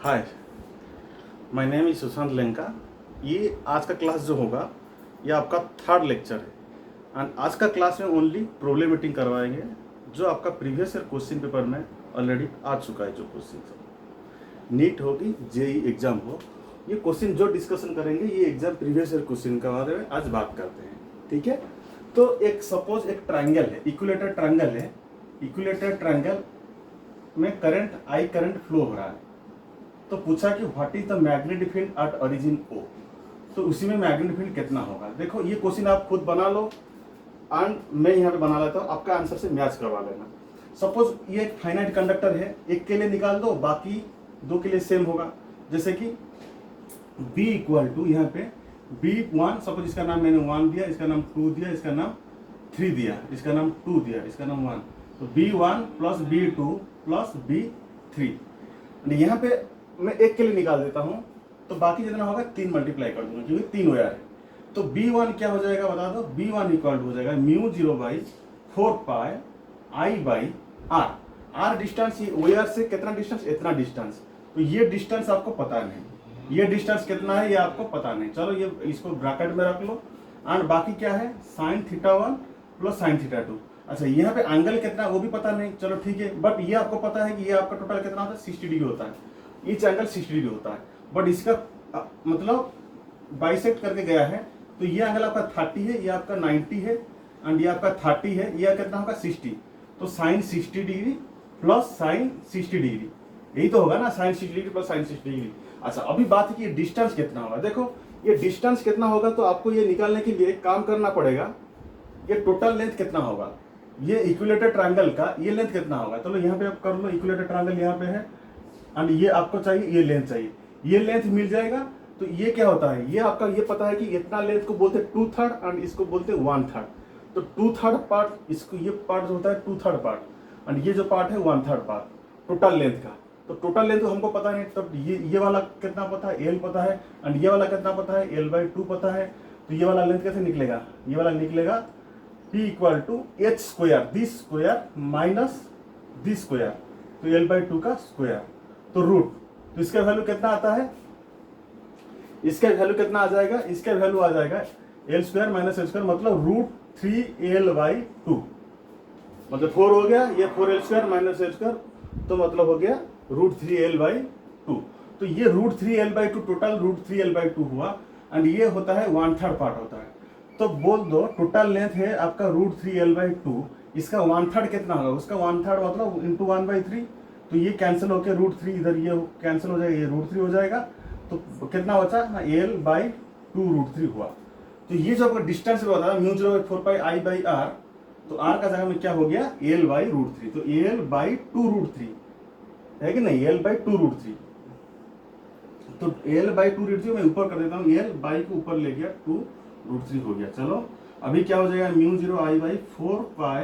Hi, my name is Sushant Lenka. ये आज का क्लास जो होगा ये आपका थर्ड लेक्चर है एंड आज का क्लास में ओनली प्रॉब्लमेटिंग करवाएंगे जो आपका प्रीवियस ईयर क्वेश्चन पेपर में ऑलरेडी आ चुका है। जो क्वेश्चन नीट हो कि जेई एग्जाम हो, ये क्वेश्चन जो डिस्कशन करेंगे ये एग्जाम प्रीवियस ईयर क्वेश्चन के बारे में आज बात करते हैं। ठीक है, तो एक सपोज एक ट्राइंगल है, इक्विलेटरल ट्राइंगल है। इक्विलेटरल ट्राइंगल में करंट फ्लो हो रहा है। तो पूछा कि what is the magnetic field at origin O, तो उसी में मैग्नेटिक फील्ड कितना होगा। देखो ये क्वेश्चन आप खुद बना लो एंड मैं यहाँ पे बना लेता हूँ, आपका आंसर से मैच करवा लेना। सपोज ये एक फाइनाइट कंडक्टर है, एक के लिए निकाल दो, बाकी दो के लिए सेम होगा। जैसे कि B इक्वल टू यहाँ पे B1, सपोज इसका नाम मैंने 1 दिया, इसका नाम 2 दिया, इसका नाम 3 दिया, इसका नाम 2 दिया, इसका नाम 1, तो B1 plus B2 plus B3। यहाँ पे मैं एक के लिए निकाल देता हूँ, तो बाकी जितना होगा 3 मल्टीप्लाई कर दूंगा क्योंकि 3 वायर है। तो B1 क्या हो जाएगा बता दो। B1 इक्वल टू हो जाएगा mu 0/4 pi I by R। R distance, ये वायर से कितना डिस्टेंस, इतना डिस्टेंस, तो ये डिस्टेंस आपको पता नहीं, ये डिस्टेंस कितना है ये आपको पता नहीं। चलो ये इसको ब्रैकेट में रख लो एंड बाकी क्या है sin θ1 प्लस sin θ2। अच्छा यहाँ पे एंगल कितना वो भी पता नहीं, चलो ठीक है, बट ये आपको पता है कि ये आपका टोटल कितना होता है 60 डिग्री होता है, ईच एंगल 60 डिग्री होता है। बट इसका मतलब बाइसेक्ट करके गया है, तो ये एंगल आपका 30 है, ये आपका 90 है एंड ये आपका 30 है, ये कितना होगा 60, तो sine 60 degree plus sine 60 degree, यही तो होगा ना, sine 60 degree plus sine 60 degree. अच्छा अभी बात है कि ये डिस्टेंस कितना होगा। देखो ये डिस्टेंस कितना होगा, तो आपको ये निकालने के लिए काम करना पड़ेगा, ये टोटल लेंथ कितना होगा, ये इक्विलेटर ट्रायंगल का ये लेंथ कितना होगा। चलो यहाँ पे आप कर लो, इक्विलेटर ट्रायंगल यहाँ पे है एंड ये आपको चाहिए, ये लेंथ चाहिए, ये लेंथ मिल जाएगा। तो ये क्या होता है, ये आपका ये पता है कि इतना लेंथ को बोलते हैं 2/3 एंड इसको बोलते हैं 1/3। तो 2/3 पार्ट, इसको ये पार्ट होता है 2/3 पार्ट एंड ये जो पार्ट है 1/3 पार्ट टोटल लेंथ का। तो टोटल लेंथ तो हमको पता नहीं, तब ये वाला कितना पता है, L पता है एंड ये वाला कितना पता है, L/2 पता है। तो ये वाला लेंथ कैसे निकलेगा, ये वाला निकलेगा P equal to H square, this square minus this square, तो L/2 का स्क्वायर, तो रूट। तो इसका वैल्यू कितना आता है, इसका वैल्यू कितना आ जाएगा, इसका वैल्यू आ जाएगा L square minus L square, मतलब √3L/2, मतलब 4 हो गया, ये 4L square minus L square, तो मतलब हो गया √3L/2। तो ये √3L/2 टोटल √3L/2 हुआ एंड ये होता है 1/3 पार्ट होता है। तो बोल दो टोटल लेंथ है आपका √3L/2, इसका 1/3 कितना होगा, उसका 1/3 मतलब इंटू 1/3, तो ये कैंसिल होकर √3 इधर ये कैंसिल हो जाएगा, ये √3 हो जाएगा, तो कितना बचा ना L/2 √3 हुआ। तो ये जो आपका डिस्टेंस बता mu 0/4 pi I by R, तो R का जगह में क्या हो गया L/√3, तो L/2 √3 है कि नहीं, L/2 √3, तो L/2 √3 मैं ऊपर कर देता हूँ, L को ऊपर ले गया 2 √3 हो गया। चलो अभी क्या हो जाएगा म्यू 0 I/4 पाई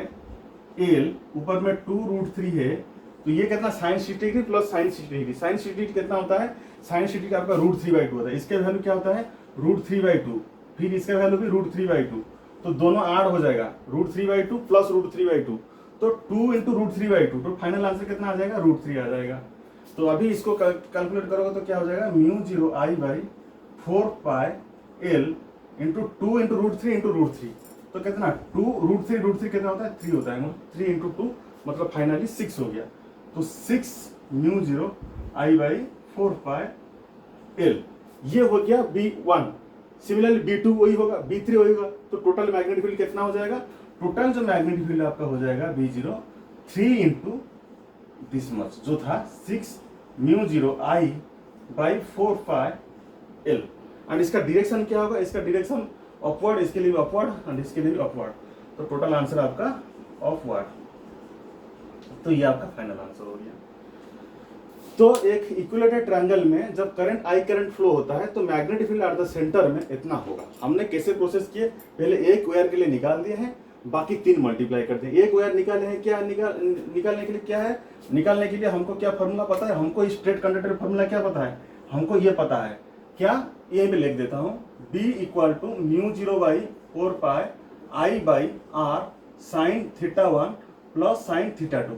L, ऊपर में 2 √3 है, तो ये कितना sine 60 degree plus sine 60 degree, sine 60 degree कितना होता है, साइन 60 डिग्री आपका √3/2 होता है, इसका वैल्यू क्या होता है √3/2, फिर इसका वैल्यू भी √3/2, तो दोनों ऐड हो जाएगा √3/2 प्लस √3/2, तो 2 इंटू √3/2, तो फाइनल आंसर कितना आ जाएगा √3 आ जाएगा। तो अभी इसको कैलकुलेट करोगे तो क्या हो जाएगा म्यू 0 I/4 पाई L इंटू 2 इंटू √3 इंटू √3, तो कितना 2 √3 कितना होता है 3 होता है, 3 इंटू 2 मतलब फाइनली 6 हो गया। तो 6 म्यू 0 I/4 पाई L, ये हो गया B1। सिमिलरली B2 वही होगा, B3 वही होगा, तो टोटल मैग्नेटिक फील्ड कितना हो जाएगा, टोटल जो मैग्नेटिक फील्ड आपका हो जाएगा B0 3 इंटू दिस मच जो था 6 mu 0 I/4 pi L and इसका डायरेक्शन क्या होगा, इसका डायरेक्शन अपवर्ड, इसके लिए भी अपवर्ड एंड इसके लिए भी अपवर्ड, तो टोटल आंसर आपका अपवर्ड। तो ये आपका फाइनल आंसर हो गया। तो एक इक्विलेटरल ट्रायंगल में जब करंट I करंट फ्लो होता है तो magnetic field at the centre में इतना होगा। हमने कैसे प्रोसेस किए, पहले एक वायर के लिए निकाल दिए हैं, बाकी 3 मल्टीप्लाई करते हैं। एक वायर निकाले हैं, क्या निकालने के लिए क्या है, निकालने के लिए हमको क्या फॉर्मूला पता है, हमको स्ट्रेट कंडक्टर फॉर्मूला क्या पता है, हमको ये पता है क्या, ये भी लिख देता हूँ, B equal to mu 0/4 pi I by R sine θ1 plus sine θ2,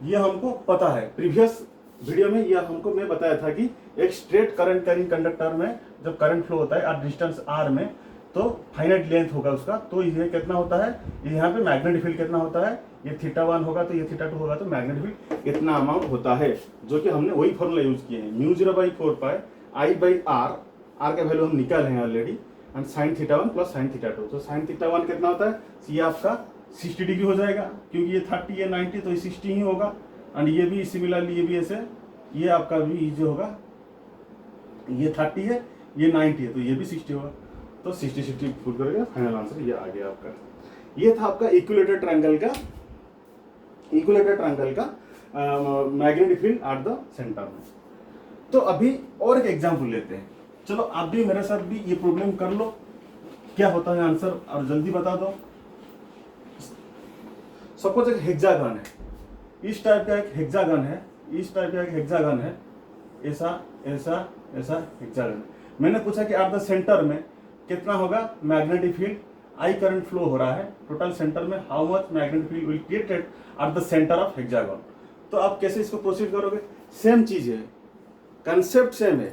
ये हमको पता है प्रीवियस वीडियो में यह हमको मैं बताया था कि एक स्ट्रेट करंट कैरिंग कंडक्टर में जब करंट फ्लो होता है एट डिस्टेंस r में, तो फाइनाइट लेंथ होगा उसका, तो ये कितना होता है, यहाँ पे मैग्नेटिक फील्ड कितना होता है, ये θ1 होगा तो ये θ2 होगा, तो मैग्नेटिक फील्ड इतना अमाउंट होता है, जो कि हमने वही फॉर्मूला यूज किए हैं, μ0/4π I/r, r का वैल्यू हम निकाले हैं already, and sin θ1 plus sin θ2। तो sin θ1 कितना होता है, ये आपका 60 डिग्री हो जाएगा, क्योंकि ये 30 है 90, तो ये 60 ही होगा, एंड ये भी सिमिलरली ये भी ऐसे, ये आपका भी जो होगा, ये 30 है ये 90 है, तो ये भी 60 होगा, तो 60 फुल करेगा, फाइनल आंसर ये आ गया आपका। ये था आपका इक्विलेटरल ट्रायंगल का magnetic field at the centre में। तो अभी और एक एग्जांपल लेते हैं, चलो आप भी मेरे साथ भी ये प्रॉब्लम कर लो, क्या होता है आंसर और जल्दी बता दो। सपोज एक हेक्सागन है, इस टाइप का एक हेक्सागन है, इस टाइप का एक हेक्सागन है, ऐसा ऐसा ऐसा हेक्सागन। मैंने पूछा कि एट द सेंटर में कितना होगा magnetic field, I current flow हो रहा है, टोटल सेंटर में how much magnetic field will created at the centre of hexagon. तो आप कैसे इसको प्रोसीड करोगे, सेम चीज है, कंसेप्ट सेम है,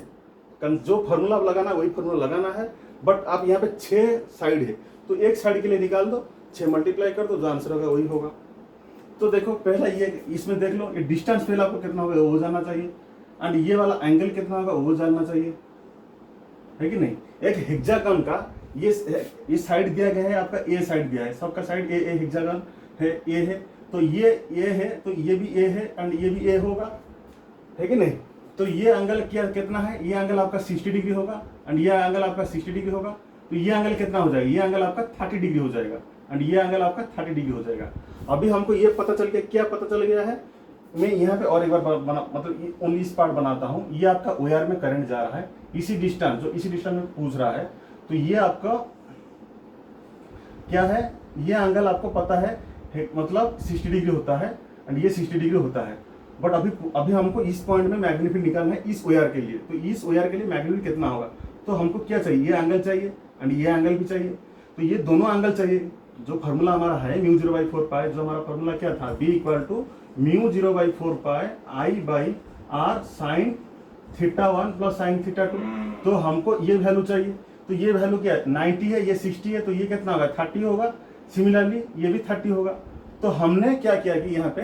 जो फॉर्मूला लगाना वही फॉर्मूला लगाना है, बट आप यहाँ पे 6 साइड है, तो एक साइड के लिए निकाल दो, 6 मल्टीप्लाई कर दो, जो आंसर होगा वही होगा। तो देखो पहला ये इसमें देख लो, ये डिस्टेंस पहले आपको कितना होगा वो जानना चाहिए, एंड ये वाला एंगल कितना होगा वो जानना चाहिए, है कि नहीं। एक हेक्सागन का ये साइड दिया गया है, आपका ए साइड दिया है, सबका साइड ए हेक्सागन है, ए है, तो ये ए है, तो ये भी ए है, एंड ये भी ए होगा, है कि नहीं। तो ये एंगल क्या कितना है, ये एंगल आपका 60 डिग्री होगा, एंड ये एंगल आपका 60 डिग्री होगा, तो ये एंगल कितना हो जाएगा, ये एंगल आपका 30 डिग्री हो जाएगा, एंड ये एंगल आपका 30 डिग्री हो जाएगा। अभी हमको ये पता चल गया, क्या पता चल गया है, मैं यहाँ पे और एक बार मतलब ओनली इस पार्ट बनाता हूँ। ये आपका OR में करंट जा रहा है, इसी डिस्टेंस जो इसी डिस्टेंस में पूछ रहा है, तो ये आपका क्या है, ये एंगल आपको पता है मतलब 60 डिग्री होता है, एंड ये 60 डिग्री होता है, बट अभी हमको इस पॉइंट में मैग्नेटिक फील्ड निकालना है इस OR के लिए, तो इस OR के लिए मैग्नेटिक फील्ड कितना होगा, तो हमको क्या चाहिए, ये एंगल चाहिए एंड ये एंगल भी चाहिए, तो ये दोनों एंगल चाहिए। जो फार्मूला हमारा है μ0/4π, जो हमारा फार्मूला क्या था, B = μ0/4π I/r sin θ1 plus sin θ2, तो हमको ये वैल्यू चाहिए, तो ये वैल्यू क्या है, 90 है, ये 60 है, तो ये कितना होगा, 30 होगा, सिमिलरली ये भी 30 होगा। तो हमने क्या किया कि यहाँ पे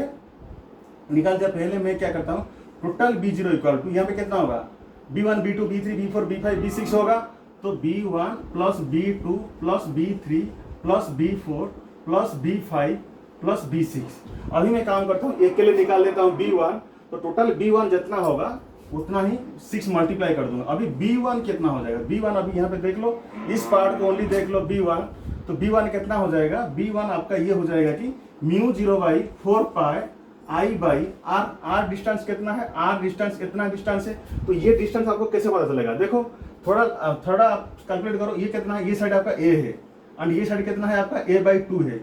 निकाल दिया, पहले मैं क्या करता हूँ, टोटल B0 = यहाँ पे कितना होगा, B1 B2 B3 B4 B5 B6 होगा, तो B1 plus B2 plus B3 plus B4 plus B5 plus B6। अभी मैं काम करता हूँ, एक के लिए निकाल लेता हूँ B1, तो टोटल B1 जितना होगा उतना ही 6 मल्टीप्लाई कर दूंगा। अभी B1 कितना हो जाएगा, B1 अभी यहाँ पे देख लो, इस पार्ट को ओनली देख लो B1, तो B1 कितना हो जाएगा, B1 आपका ये हो जाएगा कि μ0/4π I/r, r डिस्टेंस कितना है, r डिस्टेंस इतना डिस्टेंस है, तो ये डिस्टेंस आपको कैसे पता चलेगा, देखो थोड़ा आप कैलकुलेट करो, ये कितना है, ये साइड आपका a है, एंड ये साइड कितना है आपका a/2 है,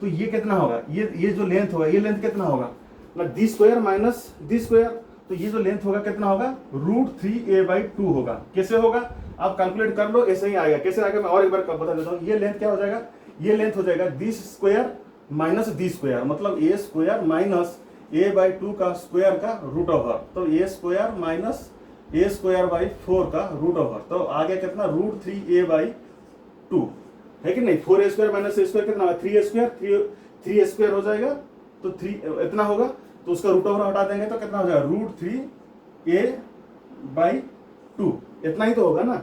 तो ये कितना होगा, ये जो लेंथ होगा, ये लेंथ कितना होगा, मतलब d² माइनस d², तो ये जो लेंथ होगा कितना होगा, √3a/2 होगा। कैसे होगा आप कैलकुलेट कर लो, ऐसे ही आएगा। कैसे आएगा मैं और एक बार बता देता हूँ, ये लेंथ क्या हो जाएगा, ये लेंथ हो जाएगा d² माइनस d², मतलब a² माइनस a/2 का स्क्वायर का √, तो a² माइनस a²/4 का √, तो आ गया कितना, √3a/2, है कि नहीं। 4a² माइनस a² कितना होगा, 3a² हो जाएगा, तो 3 इतना होगा, तो उसका √, हटा देंगे तो कितना हो जाएगा, √3a/2, इतना ही तो होगा ना।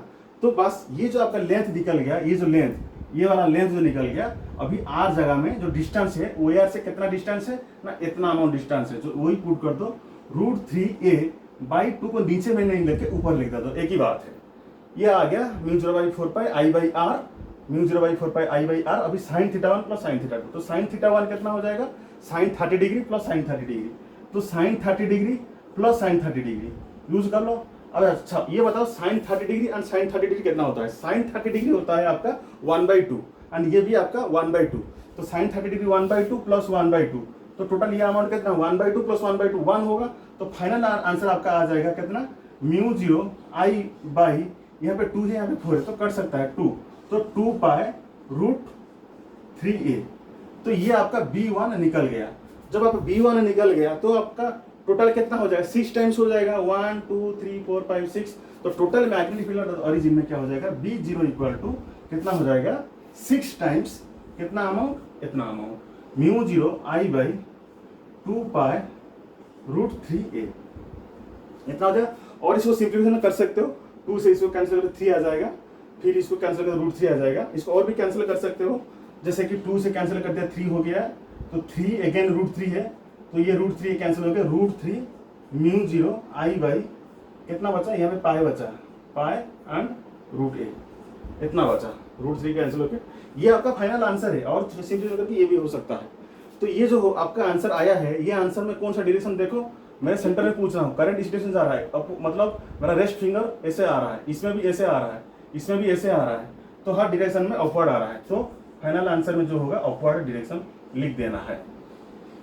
तो बस ये जो आपका लेंथ निकल गया, ये जो लेंथ, ये वाला लेंथ जो निकल गया, अभी r जगह में जो डिस्टेंस है OR से कितना डिस्टेंस है ना, इतना अमाउंट डिस्टेंस है, जो वही पुट कर दो, √3a/2 को नीचे में नहीं लेके ऊपर लिख दो, एक ही बात है। ये आ गया μ0/4π I/r, μ0/4π I/r। अभी sin θ1 प्लस sin θ2, तो sin θ1 कितना हो जाएगा, sin 30 degree plus sin 30 degree, तो sin 30 degree plus sin 30 degree use कर लो। अब अच्छा ये बताओ sin 30 degree and sin 30 degree कितना होता है, sin 30 डिग्री होता है आपका 1/2, एंड ये भी आपका 1/2, तो sin 30 डिग्री 1/2 प्लस 1/2, तो टोटल ये अमाउंट कितना, 1/2 प्लस 1/2 1 होगा, तो फाइनल आंसर आपका आ जाएगा कितना, μ0 I/, यहाँ पे 2 है, यहाँ पे 4 है, तो कट सकता है 2, तो 2π√3a, तो ये आपका B1 निकल गया। जब आप B1 निकल गया तो आपका टोटल कितना हो जाएगा, 6 टाइम्स हो जाएगा, 1 2 3 4 5 6। तो टोटल मैग्नेटिक फील्ड ओरिजिन में क्या हो जाएगा, बी जीरो इक्वल टू कितना हो जाएगा, 6 टाइम्स कितना अमाउंट, इतना amount mu zero I by 2 pi root 3a, इतना हो जाएगा। और इसको सिंप्लीफिकेशन कर सकते हो, 2 से इसको कैंसिल करके 3 आ जाएगा, फिर इसको कैंसिल करके रूट 3 आ जाएगा। इसको और भी कैंसिल कर सकते हो, जैसे कि 2 से कैंसिल कर दिया 3 हो गया, तो 3 अगेन रूट 3 है, तो ये रूट 3 कैंसिल हो गया, root 3 mu zero I by कितना बचा, यहाँ पे पाई बचा, पाई एंड रूट a, इतना बचा, रूट 3 कैंसिल होकर ये आपका फाइनल आंसर है। और सिंपल करके ये भी हो सकता है। तो ये जो आपका आंसर आया है, ये आंसर में कौन सा डायरेक्शन देखो, मैं सेंटर में पूछ रहा हूँ, करंट इस डायरेक्शन से आ रहा है, अब मतलब मेरा रेस्ट फिंगर ऐसे आ रहा है, इसमें भी ऐसे आ रहा है, इसमें भी ऐसे आ रहा है, तो हर डायरेक्शन में अपवर्ड आ रहा है। तो फाइनल आंसर में जो होगा अपवर्ड डायरेक्शन लिख देना है।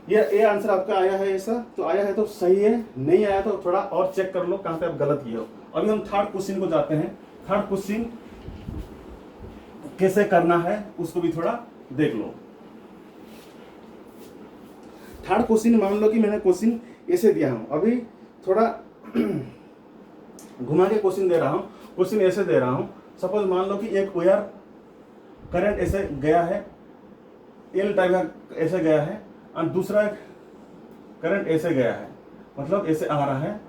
ये आंसर आपका आया है ऐसा, तो आया है तो सही है, नहीं आया तो थोड़ा और चेक कर लो कहाँ पे आप गलत किए हो। अभी हम थर्ड क्वेश्चन को जाते हैं। थर्ड क्वेश्चन कैसे करना है उसको भी थोड़ा देख लो। थर्ड क्वेश्चन मान लो कि मैंने क्वेश्चन ऐसे दिया हूं, अभी थोड़ा घुमा के क्वेश्चन दे रहा हूं, क्वेश्चन ऐसे दे रहा हूं। सपोज मान लो कि एक वायर करंट ऐसे गया है, एल टाइप का ऐसे गया है, और दूसरा करंट ऐसे गया है, मतलब ऐसे आ रहा है,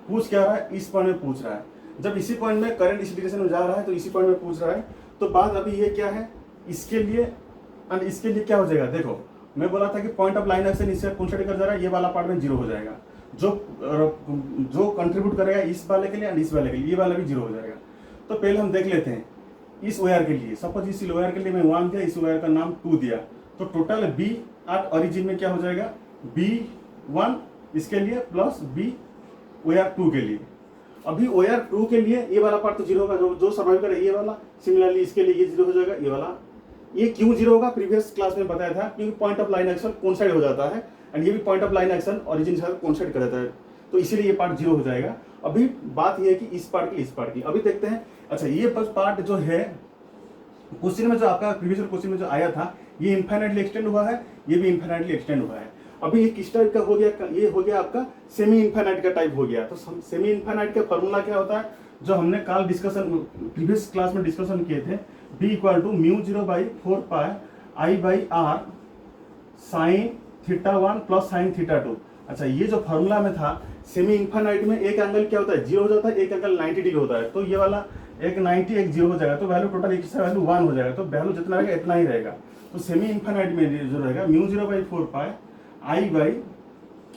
पूछ क्या रहा है, इस पॉइंट में पूछ रहा है। जब इसी पॉइंट में करंट इस डायरेक्शन में जा रहा है तो इसी पॉइंट में पूछ रहा है, तो बात अभी ये क्या है, इसके लिए और इसके लिए क्या हो जाएगा। देखो मैं बोला था कि पॉइंट ऑफ लाइन एक्शन इससे कॉन्सेंट्रेट कर जा रहा है, ये वाला पार्ट में जीरो हो जाएगा, जो कंट्रीब्यूट करेगा इस वाले के लिए और इस वाले के लिए, ये वाला भी जीरो हो जाएगा। तो पहले हम देख लेते हैं इस वायर के लिए। सपोज इस वायर के लिए मैं 1 दिया, इस वायर का नाम 2 दिया, तो टोटल बी एट ओरिजिन में क्या हो जाएगा, B1 इसके लिए प्लस बी वायर 2 के लिए। अभी वायर 2 के लिए ये वाला पार्ट तो जीरो होगा, जो सर्वाइव करे ये वाला, सिमिलरली इसके लिए ये जीरो हो जाएगा, ये वाला। ये क्यों जीरो होगा, प्रीवियस क्लास में बताया था, क्योंकि point of line action coincide हो जाता है, एंड ये भी point of line action origin से कोइंसाइड कर जाता है, तो इसीलिए ये पार्ट जीरो हो जाएगा। अभी बात ये है कि इस पार्ट की, इस पार्ट की अभी देखते हैं। अच्छा ये पार्ट जो है क्वेश्चन में, जो आपका प्रीवियस क्वेश्चन में जो आया था, ये इनफाइनाइटली एक्सटेंड हुआ है, ये भी इनफाइनाइटली एक्सटेंड हुआ है। अभी ये किस टाइप का हो गया, ये हो गया आपका सेमी इनफाइनाइट का टाइप हो गया। तो सेमी इनफाइनाइट का फॉर्मूला क्या होता है, जो हमने कल डिस्कशन प्रीवियस क्लास में डिस्कशन किए थे, b equal to mu zero by 4 pi I by R sine theta 1 plus sine theta 2। अच्छा ये जो फॉर्मूला में था, सेमी इनफाइनाइट में एक एंगल क्या होता है, जीरो हो जाता है, एक एंगल 90 डिग्री होता है, तो ये वाला एक 90 एक जीरो हो जाएगा, तो वैल्यू टोटल एक से वैल्यू 1 हो जाएगा, तो वैल्यू जितना रहेगा इतना ही रहेगा। तो सेमी इनफाइनाइट में जो रहेगा mu zero by 4 pi I by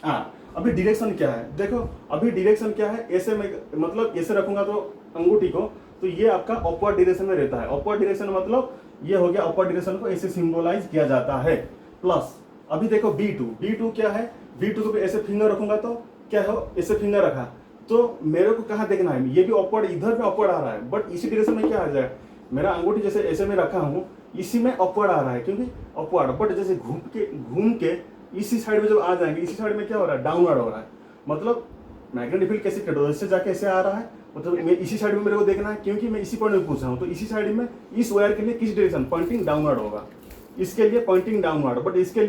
R. अभी डायरेक्शन क्या है, देखो अभी डायरेक्शन क्या है, ऐसे में मतलब ऐसे रखूंगा तो अंगूठी को, तो ये आपका अपवर्ड डायरेक्शन में रहता है। अपवर्ड डायरेक्शन मतलब ये हो गया, अपवर्ड डायरेक्शन को ऐसे सिंबलाइज किया जाता है। प्लस अभी देखो B2 क्या है, B2 को ऐसे फिंगर रखूंगा तो क्या हो, ऐसे फिंगर रखा तो मेरे को कहाँ देखना है, ये भी अपवर्ड, इधर पे अपवर्ड आ रहा है, बट इसी डायरेक्शन में क्या आ जाएगा, मेरा अंगूठी जैसे ऐसे में रखा हूँ, इसी में अपवर्ड आ रहा है, क्योंकि अपवर्ड, बट जैसे घूम के इसी साइड में जब आ जाएंगे, इसी साइड में क्या हो रहा है, डाउनवर्ड हो रहा है। मतलब मैग्नेटिक फील्ड कैसे कट हो, इससे जाके ऐसे आ रहा है, मतलब मैं इसी साइड में मेरे को देखना है, क्योंकि मैं इसी पॉइंट में पूछ रहा हूँ, तो इसी साइड में इस वायर के लिए किस डायरेक्शन, पॉइंटिंग डाउनवर्ड होगा, इसके लिए पॉइंटिंग डाउनवर्ड, बट इसके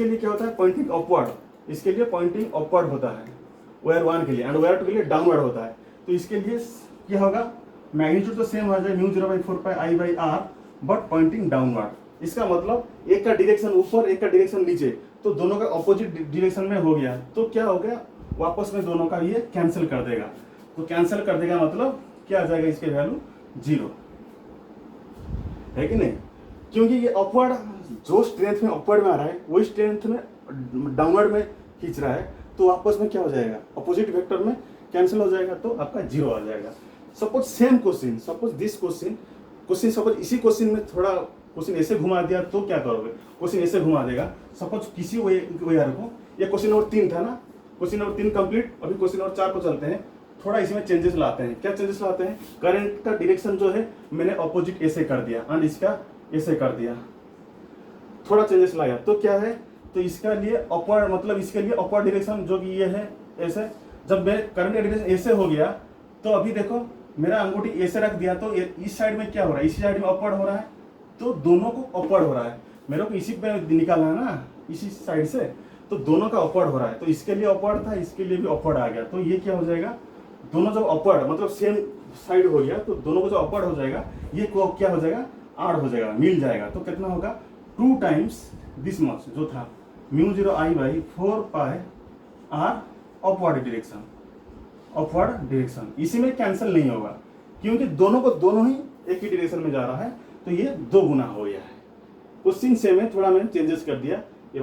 लिए क्या होता है, पॉइंटिंग अपवर्ड, इसके लिए पॉइंटिंग अपवर्ड होता है वायर 1 के लिए, एंड वायर 2 के लिए डाउनवर्ड होता है। तो इसके लिए क्या होगा, मैग्नीट्यूड तो सेम हो जाए, mu zero by 4 pi I by R, but pointing downward. इसका मतलब एक का डायरेक्शन ऊपर, एक का डायरेक्शन नीचे, तो दोनों का ऑपोजिट डायरेक्शन में हो गया, तो क्या हो गया, वापस में दोनों का ये कैंसिल कर देगा। तो कैंसिल कर देगा मतलब क्या आ जाएगा, इसके वैल्यू 0 है कि नहीं, क्योंकि ये अपवर्ड, जो स्ट्रेंथ में अपवर्ड में आ रहा है वही स्ट्रेंथ में डाउनवर्ड में खींच रहा है, तो वापस में क्या हो जाएगा, अपोजिट वेक्टर में कैंसिल हो जाएगा, तो आपका 0 आ जाएगा। Suppose same question, suppose this question suppose इसी क्वेश्चन में थोड़ा क्वेश्चन ऐसे घुमा दिया तो क्या करोगे, क्वेश्चन ऐसे घुमा देगा। सपोज किसी वायर को, ये क्वेश्चन नंबर 3 था ना, क्वेश्चन नंबर 3 कंप्लीट, अभी क्वेश्चन नंबर 4 को चलते हैं। थोड़ा इसमें चेंजेस लाते हैं। क्या चेंजेस लाते हैं, करंट का डायरेक्शन जो है मैंने अपोजिट ऐसे कर दिया एंड इसका ऐसे कर दिया, थोड़ा चेंजेस लाया, तो क्या है, तो इसका लिए अपवर्ड, मतलब इसके लिए अपवर्ड डायरेक्शन जो कि ये है ऐसे, जब मैं करंट का डायरेक्शन ऐसे हो गया, तो अभी देखो मेरा अंगूठी ऐसे रख दिया, तो इस साइड में क्या हो रहा है, इसी साइड में अपवर्ड हो रहा है, तो दोनों को अपवर्ड हो रहा है, मेरे को इसी पे निकालना है ना, इसी साइड से, तो दोनों का अपवर्ड हो रहा है, तो इसके लिए अपवर्ड था, इसके लिए भी अपवर्ड आ गया, तो ये क्या हो जाएगा, दोनों जब अपवर्ड मतलब सेम साइड हो गया तो दोनों को जो अपवर्ड हो जाएगा ये को क्या हो जाएगा, आड़ हो जाएगा, मिल जाएगा। तो कितना होगा, 2 टाइम्स दिस मच जो था μ0I/4 pi R upward direction, upward direction. इसी में कैंसिल नहीं होगा क्योंकि दोनों को दोनों ही एक ही डायरेक्शन में जा रहा है, तो ये 2 गुना हो गया है। क्वेश्चन सेम है, थोड़ा मैंने चेंजेस कर दिया।